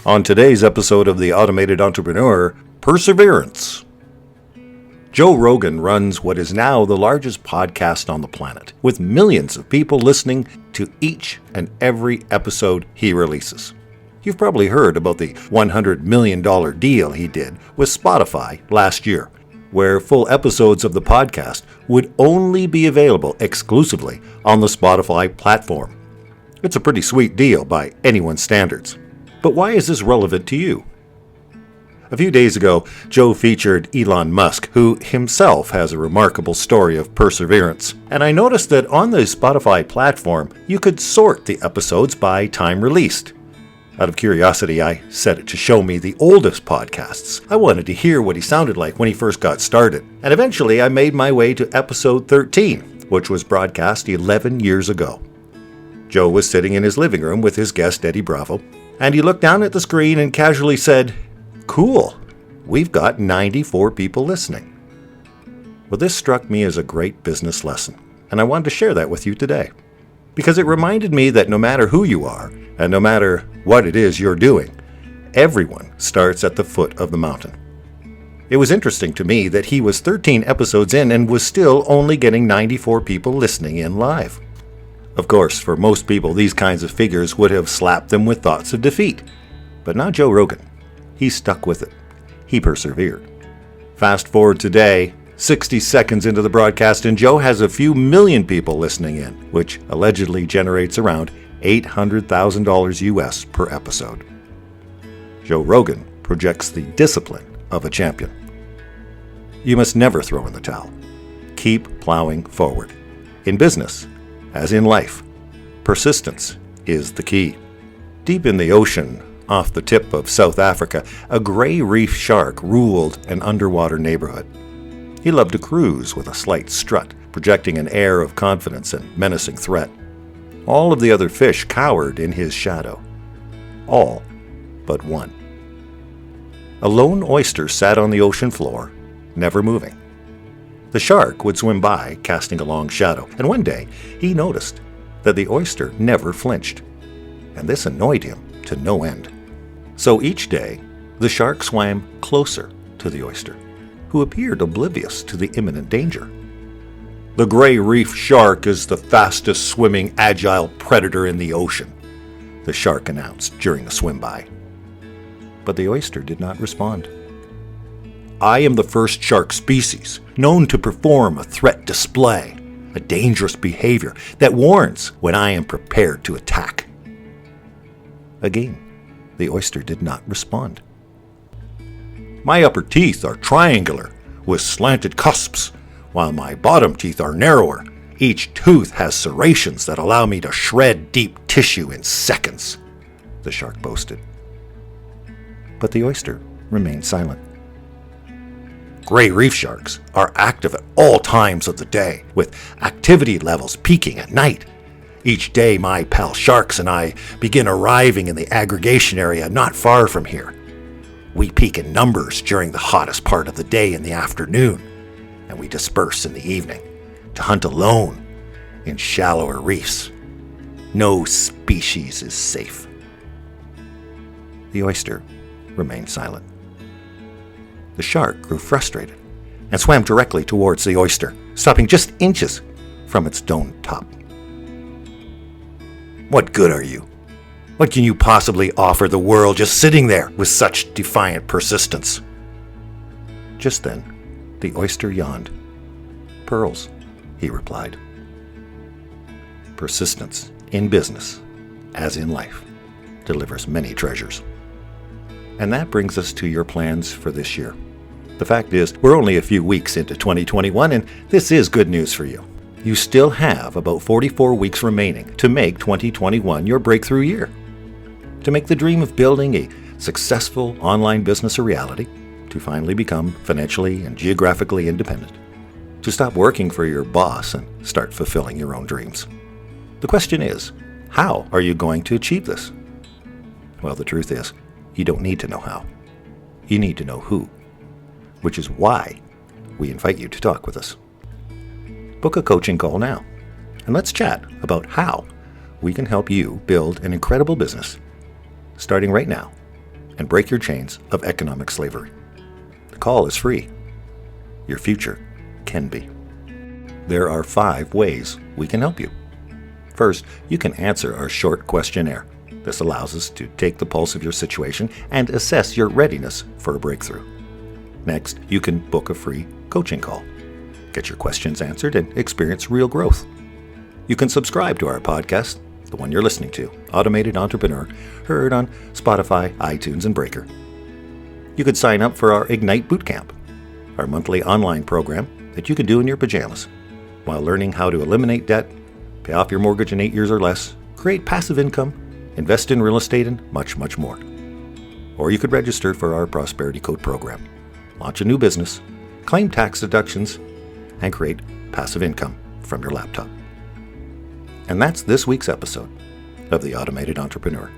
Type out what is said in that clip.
On today's episode of The Automated Entrepreneur, Perservance. Joe Rogan runs what is now the largest podcast on the planet, with millions of people listening to each and every episode he releases. You've probably heard about the $100 million deal he did with Spotify last year, where full episodes of the podcast would only be available exclusively on the Spotify platform. It's a pretty sweet deal by anyone's standards. But why is this relevant to you? A few days ago, Joe featured Elon Musk, who himself has a remarkable story of perseverance. And I noticed that on the Spotify platform, you could sort the episodes by time released. Out of curiosity, I set it to show me the oldest podcasts. I wanted to hear what he sounded like when he first got started. And eventually, I made my way to episode 13, which was broadcast 11 years ago. Joe was sitting in his living room with his guest, Eddie Bravo, and he looked down at the screen and casually said, "Cool, we've got 94 people listening." Well, this struck me as a great business lesson, and I wanted to share that with you today, because it reminded me that no matter who you are, and no matter what it is you're doing, everyone starts at the foot of the mountain. It was interesting to me that he was 13 episodes in and was still only getting 94 people listening in live. Of course, for most people, these kinds of figures would have slapped them with thoughts of defeat. But not Joe Rogan. He stuck with it. He persevered. Fast forward today, 60 seconds into the broadcast, and Joe has a few million people listening in, which allegedly generates around $800,000 US per episode. Joe Rogan projects the discipline of a champion. You must never throw in the towel. Keep plowing forward. In business, as in life, persistence is the key. Deep in the ocean, off the tip of South Africa, a gray reef shark ruled an underwater neighborhood. He loved to cruise with a slight strut, projecting an air of confidence and menacing threat. All of the other fish cowered in his shadow. All but one. A lone oyster sat on the ocean floor, never moving. The shark would swim by, casting a long shadow, and one day he noticed that the oyster never flinched, and this annoyed him to no end. So each day, the shark swam closer to the oyster, who appeared oblivious to the imminent danger. "The gray reef shark is the fastest swimming agile predator in the ocean," the shark announced during a swim by. But the oyster did not respond. "I am the first shark species known to perform a threat display, a dangerous behavior that warns when I am prepared to attack." Again, the oyster did not respond. "My upper teeth are triangular with slanted cusps, while my bottom teeth are narrower. Each tooth has serrations that allow me to shred deep tissue in seconds," the shark boasted. But the oyster remained silent. "Gray reef sharks are active at all times of the day, with activity levels peaking at night. Each day my pal sharks and I begin arriving in the aggregation area not far from here. We peak in numbers during the hottest part of the day in the afternoon, and we disperse in the evening to hunt alone in shallower reefs. No species is safe." The oyster remained silent. The shark grew frustrated and swam directly towards the oyster, stopping just inches from its domed top. "What good are you? What can you possibly offer the world just sitting there with such defiant persistence?" Just then, the oyster yawned. "Pearls," he replied. Persistence in business, as in life, delivers many treasures. And that brings us to your plans for this year. The fact is, we're only a few weeks into 2021, and this is good news for you. You still have about 44 weeks remaining to make 2021 your breakthrough year. To make the dream of building a successful online business a reality, to finally become financially and geographically independent, to stop working for your boss and start fulfilling your own dreams. The question is, how are you going to achieve this? Well, the truth is, you don't need to know how. You need to know who, which is why we invite you to talk with us. Book a coaching call now, and let's chat about how we can help you build an incredible business, starting right now and break your chains of economic slavery. The call is free. Your future can be. There are 5 ways we can help you. First, you can answer our short questionnaire. This allows us to take the pulse of your situation and assess your readiness for a breakthrough. Next, you can book a free coaching call. Get your questions answered and experience real growth. You can subscribe to our podcast, the one you're listening to, Automated Entrepreneur, heard on Spotify, iTunes, and Breaker. You could sign up for our Ignite Bootcamp, our monthly online program that you can do in your pajamas, while learning how to eliminate debt, pay off your mortgage in 8 years or less, create passive income, invest in real estate, and much, much more. Or you could register for our Prosperity Code program, launch a new business, claim tax deductions, and create passive income from your laptop. And that's this week's episode of The Automated Entrepreneur.